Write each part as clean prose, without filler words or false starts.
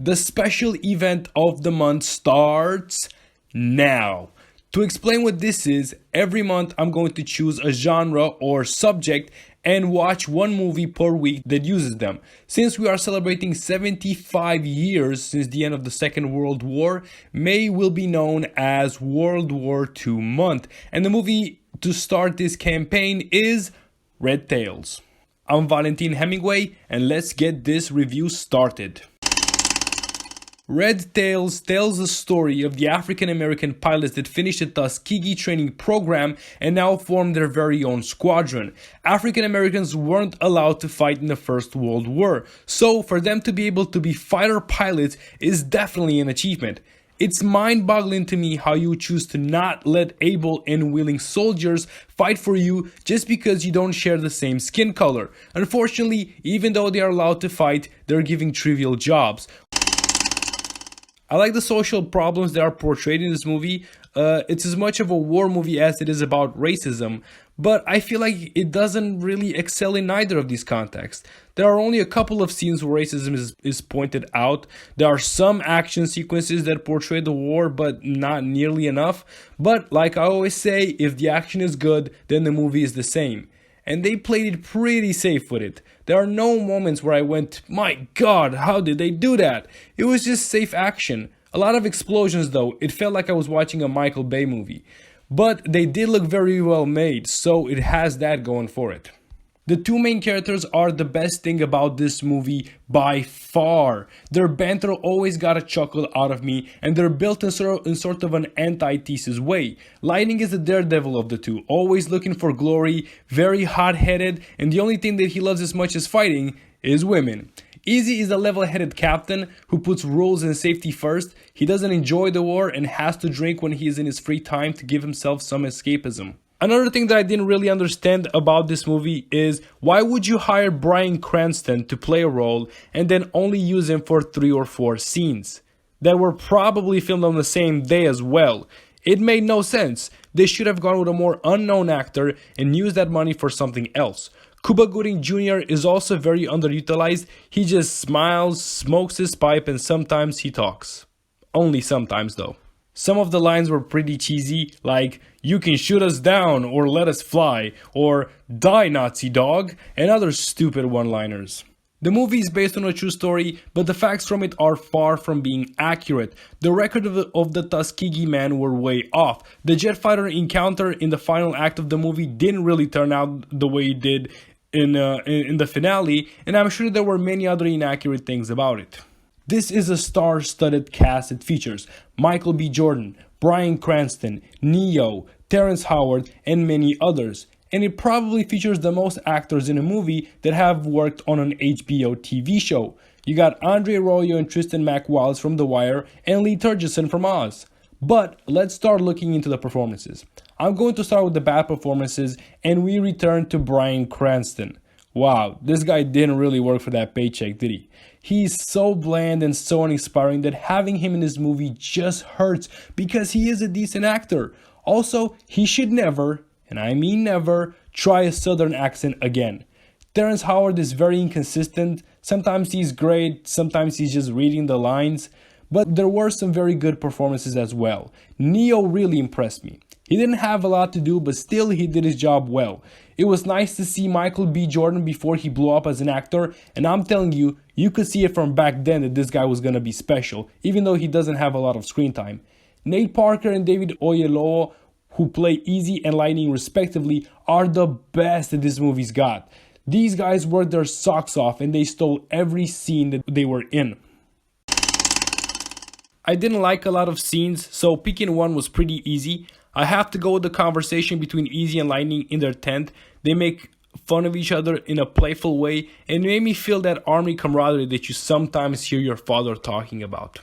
The special event of the month starts now. To explain what this is, every month I'm going to choose a genre or subject and watch one movie per week that uses them. Since we are celebrating 75 years since the end of the Second World War, May will be known as World War II month. And the movie to start this campaign is Red Tails. I'm Valentin Hemingway, and let's get this review started. Red Tails tells the story of the African-American pilots that finished the Tuskegee training program and now form their very own squadron. African-Americans weren't allowed to fight in the First World War, so for them to be able to be fighter pilots is definitely an achievement. It's mind-boggling to me how you choose to not let able and willing soldiers fight for you just because you don't share the same skin color. Unfortunately, even though they are allowed to fight, they're given trivial jobs. I like the social problems that are portrayed in this movie. It's as much of a war movie as it is about racism, but I feel like it doesn't really excel in either of these contexts. There are only a couple of scenes where racism is pointed out. There are some action sequences that portray the war, but not nearly enough. But like I always say, if the action is good, then the movie is the same. And they played it pretty safe with it. There are no moments where I went, my god, how did they do that? It was just safe action. A lot of explosions though, it felt like I was watching a Michael Bay movie. But they did look very well made, so it has that going for it. The two main characters are the best thing about this movie by far. Their banter always got a chuckle out of me, and they're built in sort of an antithesis way. Lightning is the daredevil of the two, always looking for glory, very hot-headed, and the only thing that he loves as much as fighting is women. Easy is a level-headed captain who puts rules and safety first. He doesn't enjoy the war and has to drink when he is in his free time to give himself some escapism. Another thing that I didn't really understand about this movie is why would you hire Bryan Cranston to play a role and then only use him for 3 or 4 scenes that were probably filmed on the same day as well? It made no sense. They should have gone with a more unknown actor and used that money for something else. Cuba Gooding Jr. is also very underutilized. He just smiles, smokes his pipe, and sometimes he talks. Only sometimes though. Some of the lines were pretty cheesy, like, "You can shoot us down or let us fly," or "Die Nazi dog," and other stupid one-liners. The movie is based on a true story, but the facts from it are far from being accurate. The record of the Tuskegee men were way off. The jet fighter encounter in the final act of the movie didn't really turn out the way it did in the finale, and I'm sure there were many other inaccurate things about it. This is a star-studded cast. It features Michael B. Jordan, Bryan Cranston, Neo, Terrence Howard, and many others. And it probably features the most actors in a movie that have worked on an HBO TV show. You got Andre Arroyo and Tristan McWilds from The Wire, and Lee Turgeson from Oz. But let's start looking into the performances. I'm going to start with the bad performances, and we return to Bryan Cranston. Wow, this guy didn't really work for that paycheck, did he? He's so bland and so uninspiring that having him in this movie just hurts because he is a decent actor. Also, he should never, and I mean never, try a southern accent again. Terrence Howard is very inconsistent. Sometimes he's great, sometimes he's just reading the lines. But there were some very good performances as well. Neo really impressed me. He didn't have a lot to do, but still he did his job well. It was nice to see Michael B. Jordan before he blew up as an actor, and I'm telling you, you could see it from back then that this guy was gonna be special, even though he doesn't have a lot of screen time. Nate Parker and David Oyelowo, who play Easy and Lightning respectively, are the best that this movie's got. These guys worked their socks off and they stole every scene that they were in. I didn't like a lot of scenes, so picking one was pretty easy. I have to go with the conversation between Easy and Lightning in their tent. They make fun of each other in a playful way and made me feel that army camaraderie that you sometimes hear your father talking about.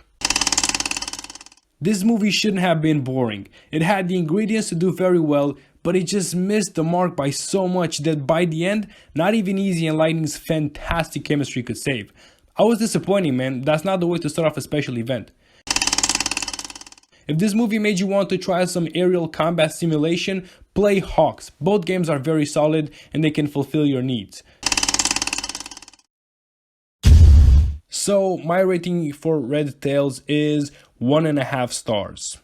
This movie shouldn't have been boring. It had the ingredients to do very well, but it just missed the mark by so much that by the end, not even Easy and Lightning's fantastic chemistry could save. I was disappointed, man. That's not the way to start off a special event. If this movie made you want to try some aerial combat simulation, play Hawks. Both games are very solid and they can fulfill your needs. So my rating for Red Tails is 1.5 stars.